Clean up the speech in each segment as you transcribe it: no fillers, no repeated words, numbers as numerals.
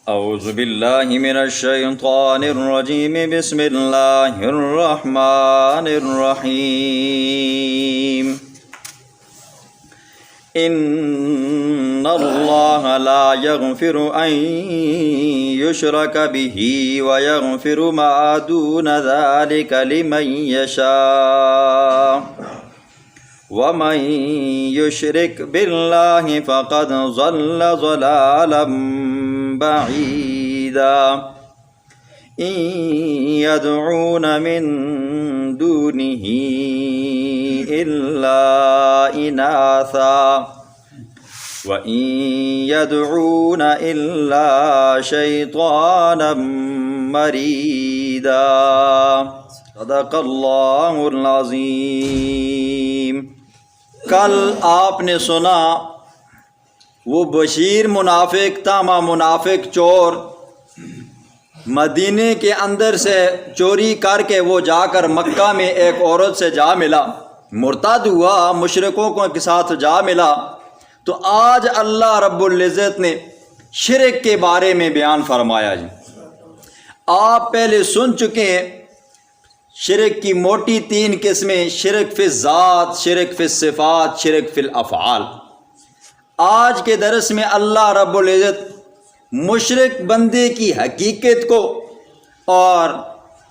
اعوذ باللہ من الشیطان الرجیم بسم اللہ الرحمن الرحیم ان اللہ لا یغفر ان یشرک بہ ویغفر ما دون ذلک لمن یشاء ومن یشرک باللہ فقد ضل ضلالا بعیدا ان یدعون من دونہ الا اناثا وان یدعون الا شیطانا مریدا صدق اللہ العظیم۔ کل آپ نے سنا وہ بشیر منافق تاما منافق چور مدینے کے اندر سے چوری کر کے وہ جا کر مکہ میں ایک عورت سے جا ملا، مرتد ہوا، مشرکوں کے ساتھ جا ملا۔ تو آج اللہ رب العزت نے شرک کے بارے میں بیان فرمایا جی۔ آپ پہلے سن چکے ہیں شرک کی موٹی تین قسمیں، شرک فی الذات، شرک فی الصفات، شرک فی الافعال۔ آج کے درس میں اللہ رب العزت مشرک بندے کی حقیقت کو اور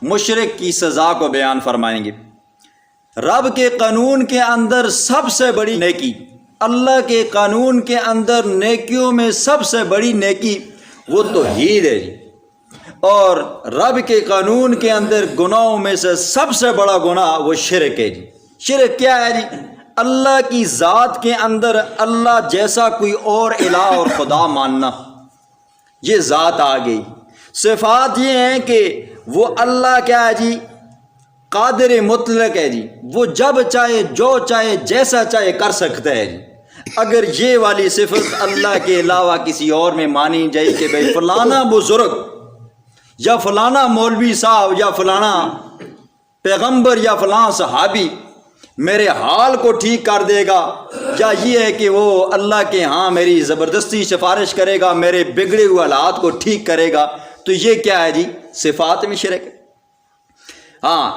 مشرک کی سزا کو بیان فرمائیں گے۔ رب کے قانون کے اندر سب سے بڑی نیکی، اللہ کے قانون کے اندر نیکیوں میں سب سے بڑی نیکی وہ توحید ہے جی، اور رب کے قانون کے اندر گناہوں میں سے سب سے بڑا گناہ وہ شرک ہے جی۔ شرک کیا ہے جی؟ اللہ کی ذات کے اندر اللہ جیسا کوئی اور الہ اور خدا ماننا، یہ ذات آ گئی۔ صفات یہ ہیں کہ وہ اللہ کیا ہے جی؟ قادر مطلق ہے جی، وہ جب چاہے جو چاہے جیسا چاہے کر سکتا ہے جی۔ اگر یہ والی صفت اللہ کے علاوہ کسی اور میں مانی جائے کہ بھئی فلانا بزرگ یا فلانا مولوی صاحب یا فلانا پیغمبر یا فلاں صحابی میرے حال کو ٹھیک کر دے گا، یا یہ ہے کہ وہ اللہ کے ہاں میری زبردستی سفارش کرے گا، میرے بگڑے ہوئے حالات کو ٹھیک کرے گا، تو یہ کیا ہے جی؟ صفات میں شرک ہے۔ ہاں،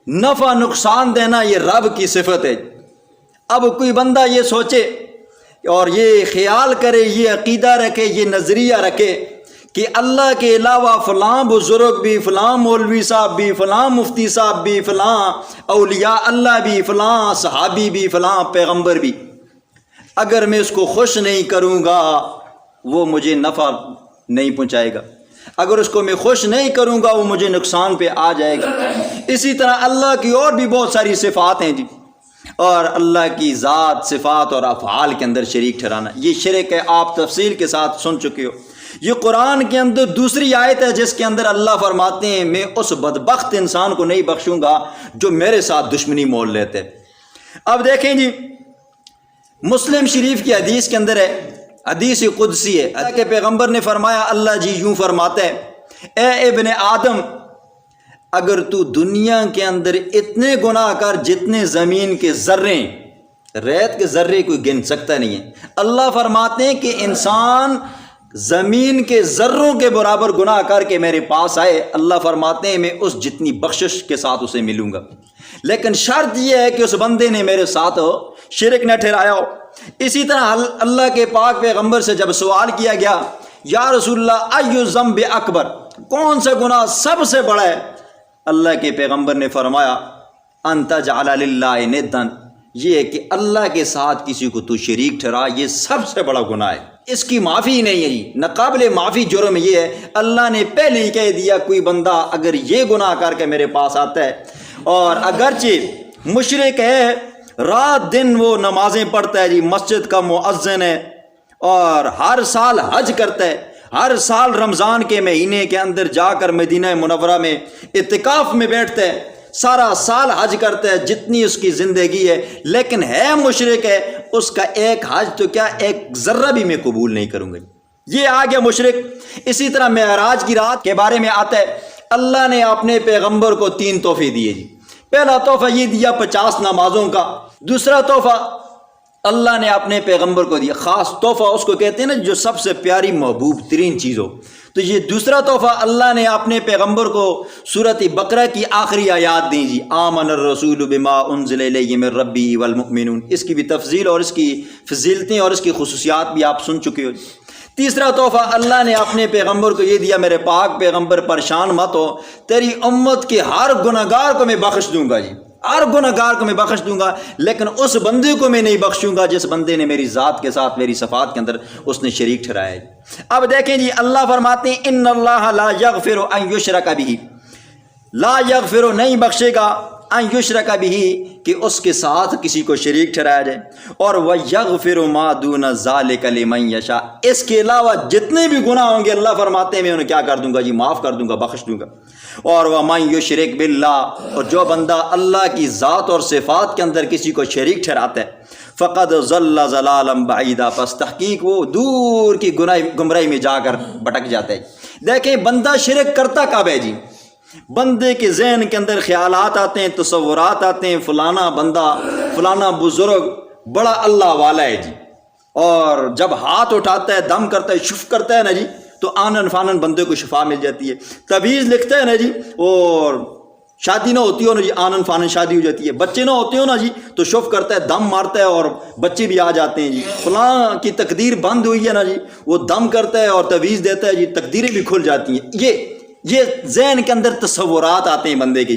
نفع نقصان دینا یہ رب کی صفت ہے۔ اب کوئی بندہ یہ سوچے اور یہ خیال کرے، یہ عقیدہ رکھے، یہ نظریہ رکھے کہ اللہ کے علاوہ فلاں بزرگ بھی، فلاں مولوی صاحب بھی، فلاں مفتی صاحب بھی، فلاں اولیاء اللہ بھی، فلاں صحابی بھی، فلاں پیغمبر بھی، اگر میں اس کو خوش نہیں کروں گا وہ مجھے نفع نہیں پہنچائے گا، اگر اس کو میں خوش نہیں کروں گا وہ مجھے نقصان پہ آ جائے گا۔ اسی طرح اللہ کی اور بھی بہت ساری صفات ہیں جی، اور اللہ کی ذات، صفات اور افعال کے اندر شریک ٹھہرانا یہ شرک ہے۔ آپ تفصیل کے ساتھ سن چکے ہو۔ یہ قرآن کے اندر دوسری آیت ہے جس کے اندر اللہ فرماتے ہیں میں اس بدبخت انسان کو نہیں بخشوں گا جو میرے ساتھ دشمنی مول لیتے۔ اب دیکھیں جی، مسلم شریف کی حدیث کے اندر ہے، حدیث قدسی ہے، اللہ کے پیغمبر نے فرمایا، اللہ جی یوں فرماتا ہے، اے ابن آدم، اگر تو دنیا کے اندر اتنے گناہ کر جتنے زمین کے ذرے، ریت کے ذرے کوئی گن سکتا نہیں ہے۔ اللہ فرماتے ہیں کہ انسان زمین کے ذروں کے برابر گناہ کر کے میرے پاس آئے، اللہ فرماتے ہیں میں اس جتنی بخشش کے ساتھ اسے ملوں گا، لیکن شرط یہ ہے کہ اس بندے نے میرے ساتھ شرک نہ ٹھہرایا ہو۔ اسی طرح اللہ کے پاک پیغمبر سے جب سوال کیا گیا، یا رسول اللہ ای ذنب اکبر، کون سا گناہ سب سے بڑا ہے؟ اللہ کے پیغمبر نے فرمایا، ان تجعل للہ ندا، یہ ہے کہ اللہ کے ساتھ کسی کو تو شریک ٹھہرا، یہ سب سے بڑا گناہ ہے، اس کی معافی نہیں ہے جی، ناقابل معافی جرم یہ ہے۔ اللہ نے پہلے ہی کہہ دیا کوئی بندہ اگر یہ گناہ کر کے میرے پاس آتا ہے اور اگرچہ مشرک ہے، رات دن وہ نمازیں پڑھتا ہے جی، مسجد کا مؤذن ہے، اور ہر سال حج کرتا ہے، ہر سال رمضان کے مہینے کے اندر جا کر مدینہ منورہ میں اعتکاف میں بیٹھتا ہے، سارا سال حج کرتا ہے جتنی اس کی زندگی ہے، لیکن ہے مشرک ہے، اس کا ایک حج تو کیا ایک ذرہ بھی میں قبول نہیں کروں گا، یہ آ گیا مشرک۔ اسی طرح معراج کی رات کے بارے میں آتا ہے، اللہ نے اپنے پیغمبر کو 3 تحفے دیے جی۔ پہلا تحفہ یہ دیا 50 نمازوں کا، دوسرا تحفہ اللہ نے اپنے پیغمبر کو دیا، خاص تحفہ اس کو کہتے ہیں نا جو سب سے پیاری محبوب ترین چیز ہو، تو یہ دوسرا تحفہ اللہ نے اپنے پیغمبر کو سورۃ بقرہ کی آخری آیات دیں جی، آمن الرسول بما انزل الیہ من ربی والمؤمنون، اس کی بھی تفضیل اور اس کی فضیلتیں اور اس کی خصوصیات بھی آپ سن چکے ہو۔ تیسرا تحفہ اللہ نے اپنے پیغمبر کو یہ دیا، میرے پاک پیغمبر پریشان مت ہو، تیری امت کے ہر گناہگار کو میں بخش دوں گا جی، ہر گناہگار کو میں بخش دوں گا، لیکن اس بندے کو میں نہیں بخشوں گا جس بندے نے میری ذات کے ساتھ میری صفات کے اندر اس نے شریک ٹھہرایا ہے۔ اب دیکھیں جی، اللہ فرماتے ہیں ان اللہ لا یغفر ان یشرک بہ، لا یغفر نہیں بخشے گا ان یشرک بہ کہ اس کے ساتھ کسی کو شریک ٹھہرایا جائے، اور ویغفر ما دون ذلک لمن یشاء، اس کے علاوہ جتنے بھی گناہ ہوں گے اللہ فرماتے ہیں میں انہیں کیا کر دوں گا جی، معاف کر دوں گا، بخش دوں گا۔ اور ومن یشرک باللہ، اور جو بندہ اللہ کی ذات اور صفات کے اندر کسی کو شریک ٹھہراتا ہے، فقد ضل ضلالا بعیدا، پس تحقیق وہ دور کی گمراہی میں جا کر بھٹک جاتا ہے۔ دیکھیں بندہ شرک کرتا کب ہے جی، بندے کے ذہن کے اندر خیالات آتے ہیں، تصورات آتے ہیں، فلانا بندہ فلانا بزرگ بڑا اللہ والا ہے جی، اور جب ہاتھ اٹھاتا ہے، دم کرتا ہے، شف کرتا ہے نا جی، تو آنن فانن بندے کو شفا مل جاتی ہے، تعویذ لکھتا ہے نا جی، اور شادی نہ ہوتی ہو نا جی، آنن فانن شادی ہو جاتی ہے، بچے نہ ہوتے ہو نا جی تو شف کرتا ہے، دم مارتا ہے اور بچے بھی آ جاتے ہیں جی، فلاں کی تقدیر بند ہوئی ہے نا جی، وہ دم کرتا ہے اور تعویذ دیتا ہے جی، تقدیریں بھی کھل جاتی ہیں۔ یہ ذہن کے اندر تصورات آتے ہیں بندے کے،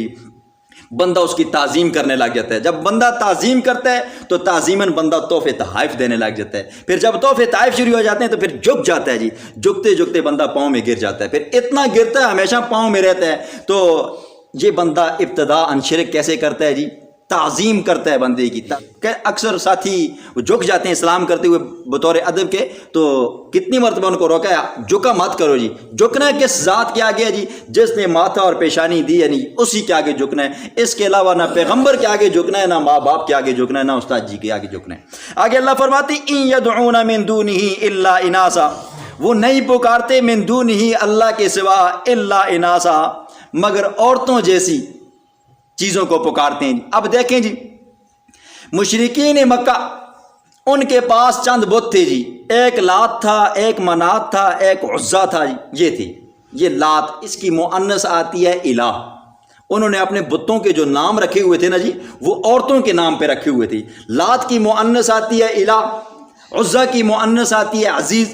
بندہ اس کی تعظیم کرنے لگ جاتا ہے۔ جب بندہ تعظیم کرتا ہے تو تعظیماً بندہ تحفے تحائف دینے لگ جاتا ہے، پھر جب تحفے تحائف شروع ہو جاتے ہیں تو پھر جھک جاتا ہے جی، جھکتے جھکتے بندہ پاؤں میں گر جاتا ہے، پھر اتنا گرتا ہے ہمیشہ پاؤں میں رہتا ہے۔ تو یہ بندہ ابتداء شرک کیسے کرتا ہے جی، تعظیم کرتا ہے بندے کی۔ اکثر ساتھی جھک جاتے ہیں اسلام کرتے ہوئے بطور ادب کے، تو کتنی مرتبہ ان کو روکا ہے، جھکا مت کرو جی، جھکنا ہے کس ذات کے آگے ہے جی، جس نے ماتھا اور پیشانی دی ہے، نہیں اسی کے آگے جھکنا ہے، اس کے علاوہ نہ پیغمبر کے آگے جھکنا ہے، نہ ماں باپ کے آگے جھکنا ہے، نہ استاد جی کے آگے جھکنا ہے۔ آگے اللہ فرماتے ہیں ان یدعون من دونہ الا اناسا، وہ نہیں پکارتے من دونہ اللہ کے سوا الا اناسا مگر عورتوں جیسی چیزوں کو پکارتے ہیں۔ اب دیکھیں جی، مشرکین مکہ ان کے پاس چند بت تھے جی، ایک لات تھا، ایک منات تھا، ایک عزا تھا جی، یہ تھی۔ یہ لات اس کی مؤنث آتی ہے الہ، انہوں نے اپنے بتوں کے جو نام رکھے ہوئے تھے نا جی وہ عورتوں کے نام پہ رکھے ہوئے تھے۔ لات کی مؤنث آتی ہے الہ، عزا کی مؤنث آتی ہے عزیز،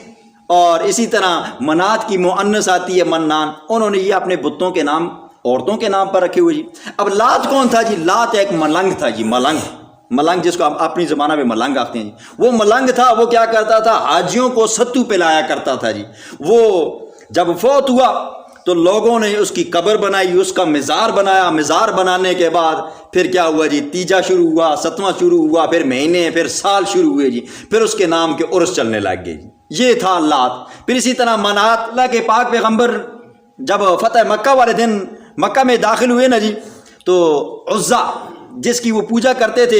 اور اسی طرح منات کی مؤنث آتی ہے منان۔ انہوں نے یہ اپنے بتوں کے نام عورتوں کے نام پر رکھے ہوئے جی۔ اب لات کون تھا جی؟ لات ایک ملنگ تھا جی، ملنگ جس کو آپ اپنی زمانہ میں ملنگ آتے ہیں جی، وہ ملنگ تھا۔ وہ کیا کرتا تھا؟ حاجیوں کو ستو پلایا کرتا تھا جی۔ وہ جب فوت ہوا تو لوگوں نے اس کی قبر بنائی، اس کا مزار بنایا، مزار بنانے کے بعد پھر کیا ہوا جی، تیجا شروع ہوا، ستواں شروع ہوا، پھر مہینے، پھر سال شروع ہوئے جی، پھر اس کے نام کے عرس چلنے لگ گئے جی۔ یہ تھا لات۔ پھر اسی طرح منات، اللہ کے پاک پیغمبر جب فتح مکہ والے دن مکہ میں داخل ہوئے نا جی، تو عزا جس کی وہ پوجا کرتے تھے،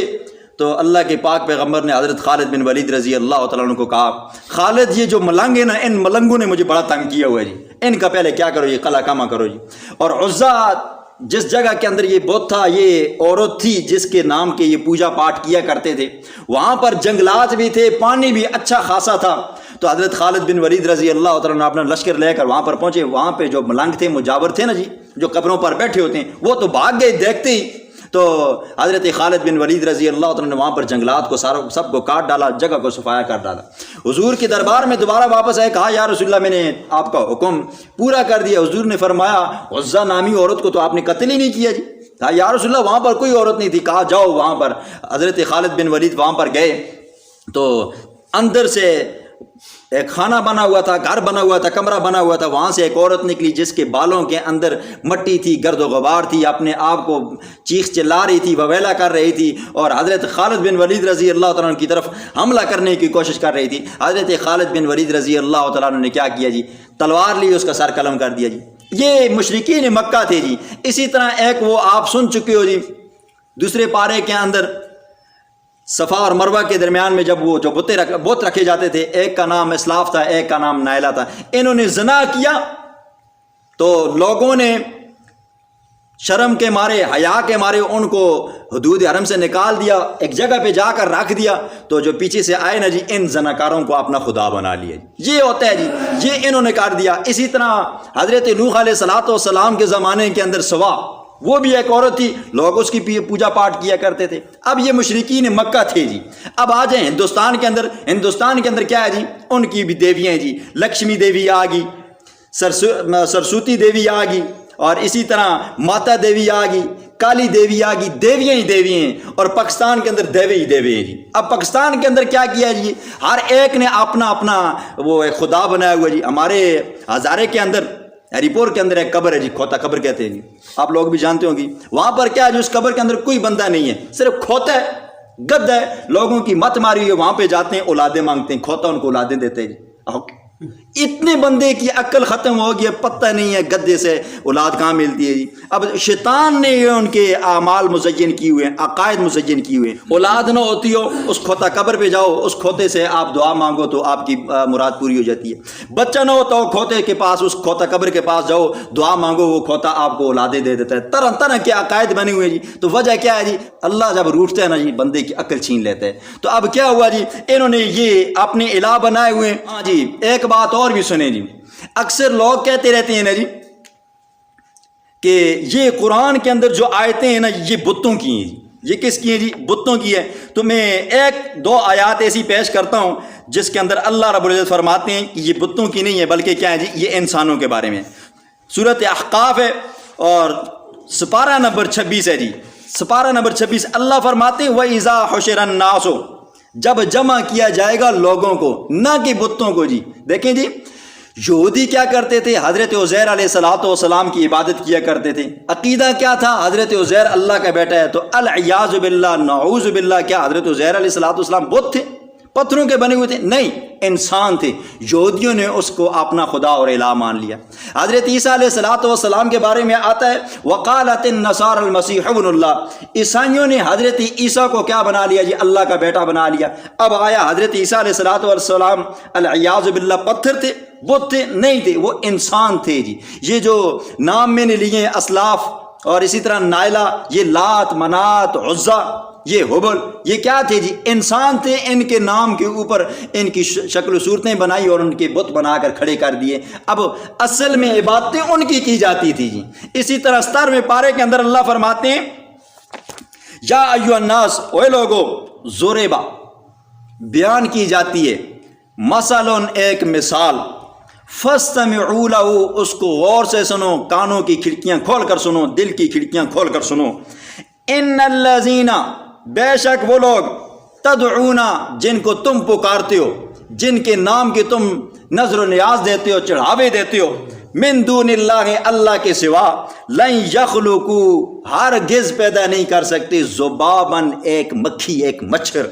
تو اللہ کے پاک پیغمبر نے حضرت خالد بن ولید رضی اللہ تعالیٰ عنہ کو کہا، خالد یہ جو ملنگ ہے نا، ان ملنگوں نے مجھے بڑا تنگ کیا ہوا ہے جی، ان کا پہلے کیا کرو جی، قلع کما کرو جی۔ اور عزا جس جگہ کے اندر یہ بت تھا، یہ عورت تھی جس کے نام کے یہ پوجا پاٹ کیا کرتے تھے، وہاں پر جنگلات بھی تھے، پانی بھی اچھا خاصا تھا۔ تو حضرت خالد بن ولید رضی اللہ تعالیٰ نے اپنا لشکر لے کر وہاں پر پہنچے۔ وہاں پہ جو ملنگ تھے، مجاور تھے نا جی، جو قبروں پر بیٹھے ہوتے ہیں، وہ تو بھاگ گئے دیکھتے ہی۔ تو حضرت خالد بن ولید رضی اللہ تعالیٰ نے وہاں پر جنگلات کو سب کو کاٹ ڈالا، جگہ کو صفایا کر ڈالا۔ حضور کے دربار میں دوبارہ واپس آئے، کہا یا رسول اللہ میں نے آپ کا حکم پورا کر دیا۔ حضور نے فرمایا عزا نامی عورت کو تو آپ نے قتل ہی نہیں کیا جی۔ کہا یا رسول اللہ وہاں پر کوئی عورت نہیں تھی۔ کہا جاؤ وہاں پر۔ حضرت خالد بن ولید وہاں پر گئے تو اندر سے ایک خانہ بنا ہوا تھا، گھر بنا ہوا تھا، کمرہ بنا ہوا تھا، وہاں سے ایک عورت نکلی جس کے بالوں کے اندر مٹی تھی، گرد و غبار تھی، اپنے آپ کو چیخ چلا رہی تھی، وویلا کر رہی تھی، اور حضرت خالد بن ولید رضی اللہ تعالیٰ عنہ کی طرف حملہ کرنے کی کوشش کر رہی تھی۔ حضرت خالد بن ولید رضی اللہ تعالیٰ عنہ نے کیا کیا جی، تلوار لی، اس کا سر قلم کر دیا جی۔ یہ مشرکین مکہ تھے جی۔ اسی طرح ایک وہ آپ سن چکے ہو جی، دوسرے پارے کے اندر صفا اور مروہ کے درمیان میں جب وہ جو بت رکھے جاتے تھے، ایک کا نام اسلاف تھا، ایک کا نام نائلہ تھا۔ انہوں نے زنا کیا تو لوگوں نے شرم کے مارے، حیا کے مارے ان کو حدود حرم سے نکال دیا، ایک جگہ پہ جا کر رکھ دیا، تو جو پیچھے سے آئے نا جی، ان زناکاروں کو اپنا خدا بنا لیا جی، یہ ہوتا ہے جی، یہ انہوں نے کر دیا۔ اسی طرح حضرت نوح علیہ السلام کے زمانے کے اندر سوا، وہ بھی ایک عورت تھی، لوگ اس کی پوجا پاٹ کیا کرتے تھے۔ اب یہ مشرکین مکہ تھے جی۔ اب آ جائیں ہندوستان کے اندر کیا ہے جی، ان کی بھی دیویاں ہیں جی، لکشمی دیوی آ گئی، سرسوتی دیوی آ گئی، اور اسی طرح ماتا دیوی آ گئی، کالی دیوی آ گئی، دیویاں ہی دیوی ہیں، اور پاکستان کے اندر دیوی ہی دیوی ہیں جی۔ اب پاکستان کے اندر کیا کیا جی، ہر ایک نے اپنا اپنا وہ ایک خدا بنایا ہوا جی۔ ہمارے ہزارے کے اندر، ہری پور کے اندر ایک قبر ہے جی، کھوتا قبر کہتے ہیں جی، آپ لوگ بھی جانتے ہوں گی۔ وہاں پر کیا ہے جی، اس قبر کے اندر کوئی بندہ نہیں ہے، صرف کھوتا ہے، گد ہے، لوگوں کی مت ماری ہوئی ہے، وہاں پہ جاتے ہیں، اولادیں مانگتے ہیں، کھوتا ان کو اولادیں دیتے ہیں جی۔ اتنے بندے کی عقل ختم ہو گئی ہے، پتہ نہیں ہے گدے سے اولاد کہاں ملتی ہے جی۔ اب شیطان نے ان کے اعمال مزین کیے ہوئے ہیں، عقائد مزین کیے ہوئے ہیں۔ اولاد نہ ہوتی ہو، اس کھوتا قبر پہ جاؤ، اس کھوتے سے آپ دعا مانگو تو آپ کی مراد پوری ہو جاتی ہے۔ بچہ نہ ہوتا ہو، کھوتے کے پاس، اس کھوتا قبر کے پاس جاؤ، دعا مانگو، وہ کھوتا آپ کو اولادیں دے دیتا ہے۔ طرح طرح کے عقائد بنے ہوئے ہیں جی۔ تو وجہ کیا ہے جی، اللہ جب روٹتا ہے نا جی، بندے کی عقل چھین لیتا ہے۔ تو اب کیا ہوا جی، انہوں نے یہ اپنے الہ بنائے ہوئے ہیں۔ ہاں جی، ایک بات اور بھی سنیں جی، اکثر لوگ کہتے رہتے ہیں نا جی کہ یہ قرآن کے اندر جو آیتیں ہیں نا، یہ بتوں کی ہیں جی۔ یہ کس کی ہیں جی؟ بتوں کی ہے۔ تو میں ایک دو آیات ایسی پیش کرتا ہوں جس کے اندر اللہ رب العزت فرماتے ہیں کہ یہ بتوں کی نہیں ہے، بلکہ کیا ہے جی، یہ انسانوں کے بارے میں۔ سورۃ احقاف ہے اور سپارہ نمبر 26 ہے جی، سپارہ نمبر 26۔ اللہ فرماتے ہیں وَإِذَا حُشِرَ النَّاسُ، جب جمع کیا جائے گا لوگوں کو، نہ کہ بتوں کو جی۔ دیکھیں جی، یہودی کیا کرتے تھے، حضرت عزیر علیہ السلام کی عبادت کیا کرتے تھے۔ عقیدہ کیا تھا، حضرت عزیر اللہ کا بیٹا ہے، تو العیاذ باللہ، نعوذ باللہ، کیا حضرت عزیر علیہ السلام بت تھے، پتھروں کے بنے ہوئے تھے؟ نہیں، انسان تھے۔ یہودیوں نے اس کو اپنا خدا اور الہ مان لیا۔ حضرت عیسیٰ علیہ السلام کے بارے میں آتا ہے وقالت النصارى المسیح ابن اللہ، عیسائیوں نے حضرت عیسیٰ کو کیا بنا لیا جی، اللہ کا بیٹا بنا لیا۔ اب آیا حضرت عیسیٰ علیہ السلام العیاذ باللہ پتھر تھے، بت تھے؟ نہیں تھے، وہ انسان تھے جی۔ یہ جو نام میں نے لیے اسلاف اور اسی طرح نائلہ، یہ لات، منات، عزا، یہ حبل، یہ کیا تھے جی، انسان تھے۔ ان کے نام کے اوپر ان کی شکل و صورتیں بنائی اور ان کے بت بنا کر کھڑے کر دیے۔ اب اصل میں عبادتیں ان کی جاتی تھی جی۔ اسی طرح 17ویں پارے کے اندر اللہ فرماتے ہیں یا ایھا الناس، اے لوگو، ضربا بیان کی جاتی ہے، مثلاً ایک مثال، فاستمعوا لہ، اس کو غور سے سنو، کانوں کی کھڑکیاں کھول کر سنو، دل کی کھڑکیاں کھول کر سنو۔ ان الذین، بے شک وہ لوگ، تدعون، جن کو تم پکارتے ہو، جن کے نام کی تم نظر و نیاز دیتے ہو، چڑھاوے دیتے ہو، من دون اللہ، اللہ کے سوا، لن یخلقوا، ہرگز پیدا نہیں کر سکتے، ذباباً، ایک مکھی، ایک مچھر،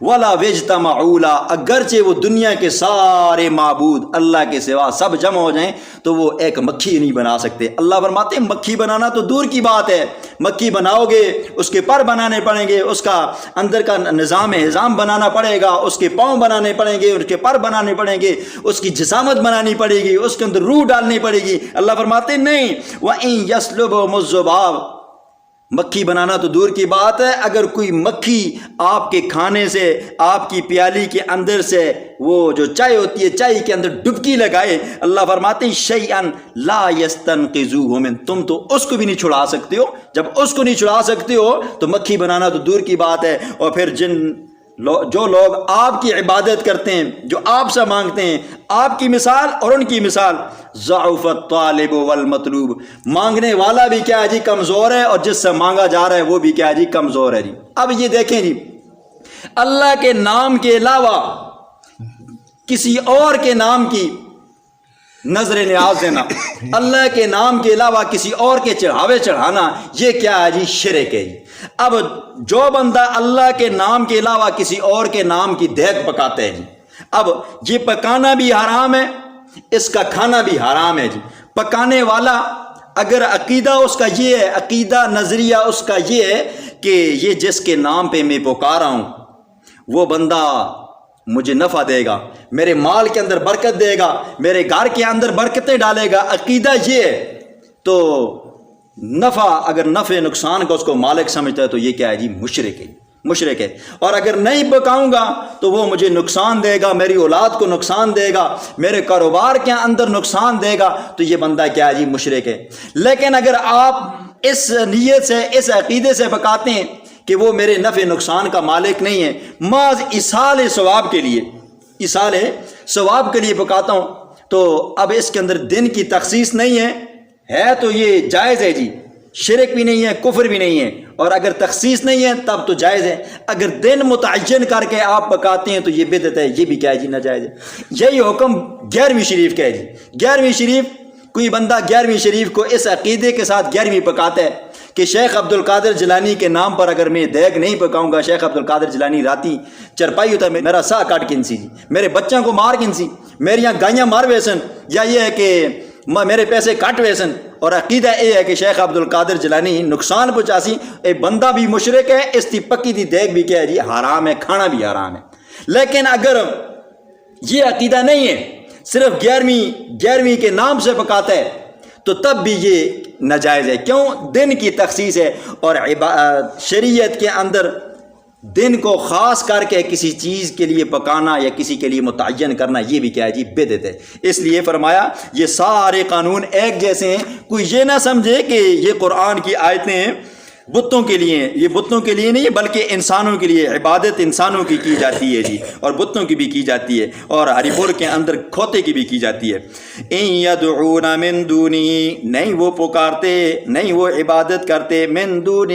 ولا وجتمعوا لہ، اگرچہ وہ دنیا کے سارے معبود اللہ کے سوا سب جمع ہو جائیں تو وہ ایک مکھی نہیں بنا سکتے۔ اللہ فرماتے ہیں مکھی بنانا تو دور کی بات ہے، مکھی بناؤ گے اس کے پر بنانے پڑیں گے، اس کا اندر کا نظام بنانا پڑے گا، اس کے پاؤں بنانے پڑیں گے، اس کے پر بنانے پڑیں گے، اس کی جسامت بنانی پڑے گی، اس کے اندر روح ڈالنی پڑے گی۔ اللہ فرماتے ہیں نہیں، وَإِن يَسْلُبْهُمُ الذُّبَابُ، مکھی بنانا تو دور کی بات ہے، اگر کوئی مکھی آپ کے کھانے سے، آپ کی پیالی کے اندر سے، وہ جو چائے ہوتی ہے، چائے کے اندر ڈبکی لگائے، اللہ فرماتے ہیں شیئن لا یستنقذوہ من، تم تو اس کو بھی نہیں چھڑا سکتے ہو۔ جب اس کو نہیں چھڑا سکتے ہو تو مکھی بنانا تو دور کی بات ہے۔ اور پھر جو لوگ آپ کی عبادت کرتے ہیں، جو آپ سے مانگتے ہیں، آپ کی مثال اور ان کی مثال، ضعف الطالب والمطلوب، مانگنے والا بھی کیا ہے جی، کمزور ہے، اور جس سے مانگا جا رہا ہے وہ بھی کیا ہے جی، کمزور ہے جی۔ اب یہ دیکھیں جی، اللہ کے نام کے علاوہ کسی اور کے نام کی نظر نیاز دینا، اللہ کے نام کے علاوہ کسی اور کے چڑھاوے چڑھانا، یہ کیا ہے جی، شرک ہے جی۔ اب جو بندہ اللہ کے نام کے علاوہ کسی اور کے نام کی دیگ پکاتا ہے جی، اب یہ پکانا بھی حرام ہے، اس کا کھانا بھی حرام ہے جی۔ پکانے والا اگر عقیدہ اس کا یہ ہے، عقیدہ نظریہ اس کا یہ ہے کہ یہ جس کے نام پہ میں پکارا ہوں وہ بندہ مجھے نفع دے گا، میرے مال کے اندر برکت دے گا، میرے گھر کے اندر برکتیں ڈالے گا، عقیدہ یہ ہے، تو نفع اگر نفع نقصان کا اس کو مالک سمجھتا ہے تو یہ کیا ہے جی؟ مشرک ہے۔ اور اگر نہیں پکاؤں گا تو وہ مجھے نقصان دے گا، میری اولاد کو نقصان دے گا، میرے کاروبار کے اندر نقصان دے گا، تو یہ بندہ کیا ہے جی؟ مشرک ہے۔ لیکن اگر آپ اس نیت سے، اس عقیدے سے پکاتے ہیں کہ وہ میرے نفع نقصان کا مالک نہیں ہے، محض ایصال ثواب کے لیے پکاتا ہوں، تو اب اس کے اندر دن کی تخصیص نہیں ہے تو یہ جائز ہے جی، شرک بھی نہیں ہے، کفر بھی نہیں ہے۔ اور اگر تخصیص نہیں ہے تب تو جائز ہے۔ اگر دن متعین کر کے آپ پکاتے ہیں تو یہ بدعت ہے، یہ بھی کیا ہے جی؟ ناجائز ہے۔ یہی حکم 11ویں شریف کا ہے جی۔ 11ویں شریف، کوئی بندہ 11ویں شریف کو اس عقیدے کے ساتھ 11ویں پکاتا ہے کہ شیخ عبد القادر جیلانی کے نام پر اگر میں دیگ نہیں پکاؤں گا، شیخ عبد القادر جیلانی راتی چرپائی ہوتا ہے، میرا سا کاٹ کنسی جی، میرے بچوں کو مار کنسی، میری یہاں گائیاں مار ویسن، یا یہ ہے کہ میرے پیسے کٹ ویسن، اور عقیدہ یہ ہے کہ شیخ عبد القادر جیلانی نقصان پہنچاسی، اے بندہ بھی مشرک ہے، اس کی پکی دی دیگ بھی کیا ہے جی؟ حرام ہے، کھانا بھی حرام ہے۔ لیکن اگر یہ عقیدہ نہیں ہے، صرف 11ویں کے نام سے پکاتا ہے، تو تب بھی یہ ناجائز ہے۔ کیوں؟ دن کی تخصیص ہے، اور شریعت کے اندر دن کو خاص کر کے کسی چیز کے لیے پکانا یا کسی کے لیے متعین کرنا، یہ بھی کیا ہے جی؟ بدعت ہے۔ اس لیے فرمایا یہ سارے قانون ایک جیسے ہیں۔ کوئی یہ نہ سمجھے کہ یہ قرآن کی آیتیں بتوں کے لیے ہیں، یہ بتوں کے لیے نہیں ہے، بلکہ انسانوں کے لیے، عبادت انسانوں کی جاتی ہے جی، اور بتوں کی بھی کی جاتی ہے، اور ہری پور کے اندر کھوتے کی بھی کی جاتی ہے۔ ان یدعون من دونہ، نہیں وہ پکارتے، نہیں وہ عبادت کرتے، من دونہ،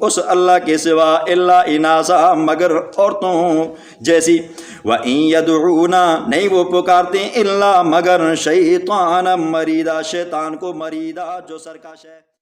اس اللہ کے سوا، الا اناسا، مگر عورتوں جیسی، وَإِن يَدْعُونَ، نہیں وہ پکارتے الا مگر شیطان مریدا، شیطان کو مریدا جو سرکش ہے۔